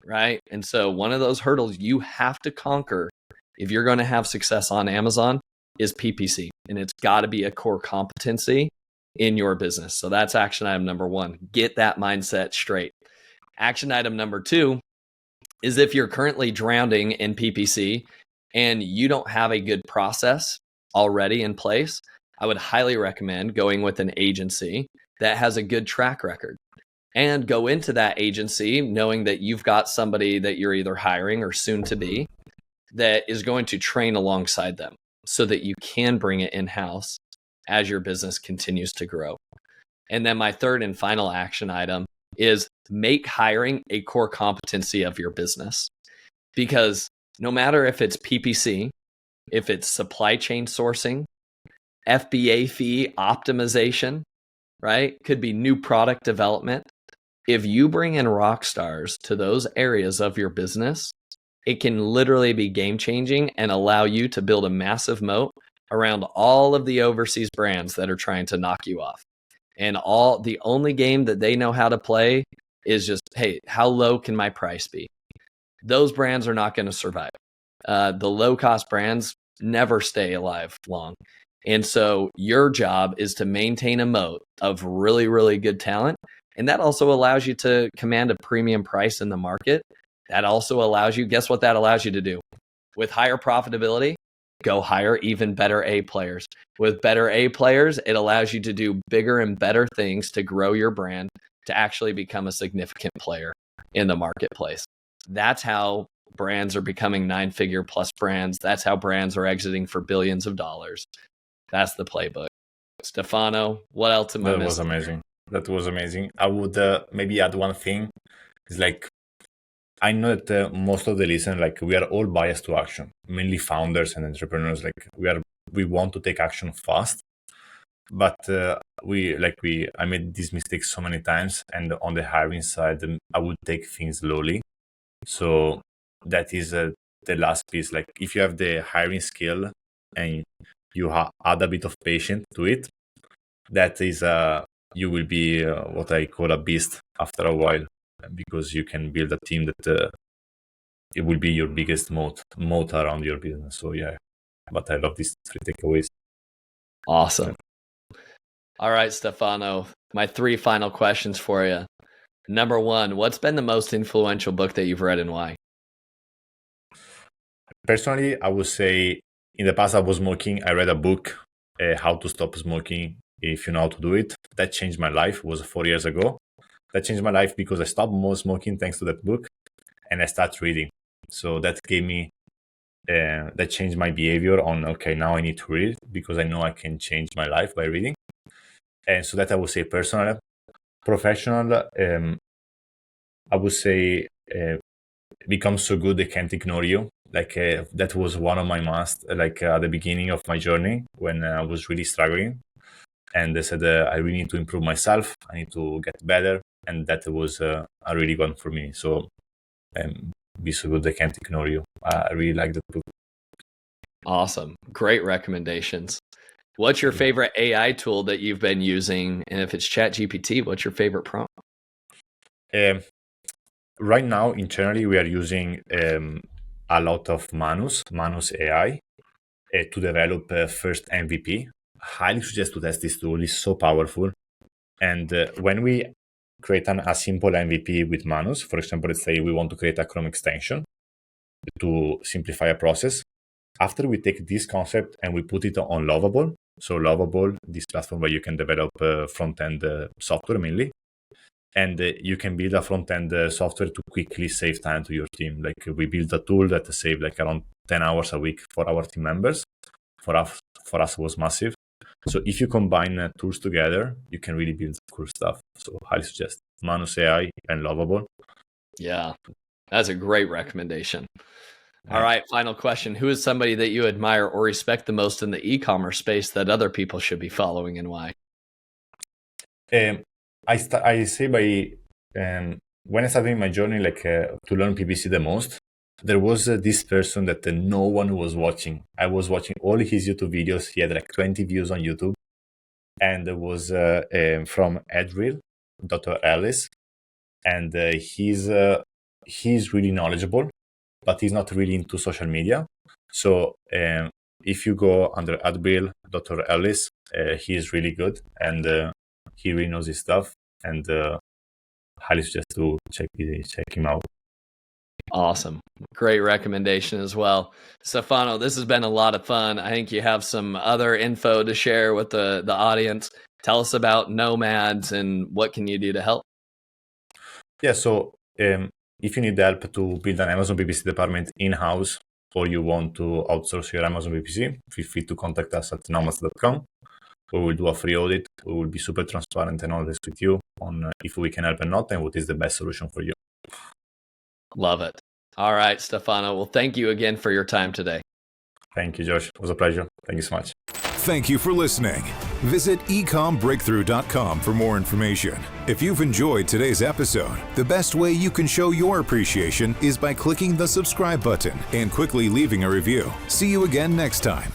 right? And so one of those hurdles you have to conquer if you're going to have success on Amazon is PPC. And it's got to be a core competency in your business. So that's action item number 1. Get that mindset straight. Action item number 2 is if you're currently drowning in PPC and you don't have a good process already in place, I would highly recommend going with an agency that has a good track record, and go into that agency knowing that you've got somebody that you're either hiring or soon to be that is going to train alongside them so that you can bring it in-house as your business continues to grow. And then my third and final action item is make hiring a core competency of your business, because no matter if it's PPC, if it's supply chain sourcing, FBA fee optimization, right? Could be new product development. If you bring in rock stars to those areas of your business, it can literally be game changing and allow you to build a massive moat around all of the overseas brands that are trying to knock you off. And the only game that they know how to play is just, hey, how low can my price be? Those brands are not going to survive. The low cost brands never stay alive long. And so your job is to maintain a moat of really, really good talent. And that also allows you to command a premium price in the market. That also allows you, guess what that allows you to do? With higher profitability, go hire even better A players. With better A players, it allows you to do bigger and better things to grow your brand, to actually become a significant player in the marketplace. That's how brands are becoming 9-figure plus brands. That's how brands are exiting for billions of dollars. That's the playbook. Stefano, what else am I missing? That was amazing. That was amazing. I would maybe add one thing. It's like, I know that most of the listeners, like, we are all biased to action, mainly founders and entrepreneurs. Like, we want to take action fast, but I made this mistake so many times. And on the hiring side, I would take things slowly. So that is the last piece. Like, if you have the hiring skill and you add a bit of patience to it, that is you will be what I call a beast after a while, because you can build a team that it will be your biggest moat around your business. So yeah, but I love these 3 takeaways. Awesome. All right, Stefano, my 3 final questions for you. Number 1, what's been the most influential book that you've read and why? Personally, I would say in the past I was smoking. I read a book, How to Stop Smoking If You Know How to Do It. That changed my life. It was 4 years ago. That changed my life because I stopped smoking thanks to that book, and I started reading. So that gave me, that changed my behavior on, okay, now I need to read because I know I can change my life by reading. And so that I would say personal. Professional, I would say become so good they can't ignore you. Like that was one of my must, like at the beginning of my journey when I was really struggling. And they said, I really need to improve myself. I need to get better. And that was a really good one for me. So be so good they can't ignore you. I really like that book. Awesome. Great recommendations. What's your favorite AI tool that you've been using? And if it's ChatGPT, what's your favorite prompt? Right now, internally, we are using a lot of Manus AI to develop first MVP. Highly suggest to test this tool. It's so powerful. And when we create a simple MVP with Manus, for example, let's say we want to create a Chrome extension to simplify a process. After we take this concept and we put it on Lovable, so Lovable, this platform where you can develop front-end software mainly, and you can build a front-end software to quickly save time to your team. Like we built a tool that saved like around 10 hours a week for our team members. For us, it was massive. So if you combine tools together, you can really build cool stuff. So highly suggest Manus AI and Lovable. Yeah, that's a great recommendation. All right, final question. Who is somebody that you admire or respect the most in the e-commerce space that other people should be following, and why? I say by when I started my journey, like to learn PPC the most, there was this person that no one was watching. I was watching all his YouTube videos. He had like 20 views on YouTube, and it was from Adriel, Dr. Ellis, and he's really knowledgeable, but he's not really into social media. So if you go under Adriel, Dr. Ellis, he is really good, and he really knows his stuff, and highly suggest to check him out. Awesome. Great recommendation as well. Stefano, this has been a lot of fun. I think you have some other info to share with the audience. Tell us about Nomadz and what can you do to help? Yeah, so if you need help to build an Amazon PPC department in-house, or you want to outsource your Amazon PPC, feel free to contact us at nomadz.com. We will do a free audit. We will be super transparent and honest with you on if we can help or not and what is the best solution for you. Love it. All right, Stefano. Well, thank you again for your time today. Thank you, Josh. It was a pleasure. Thank you so much. Thank you for listening. Visit ecommbreakthrough.com for more information. If you've enjoyed today's episode, the best way you can show your appreciation is by clicking the subscribe button and quickly leaving a review. See you again next time.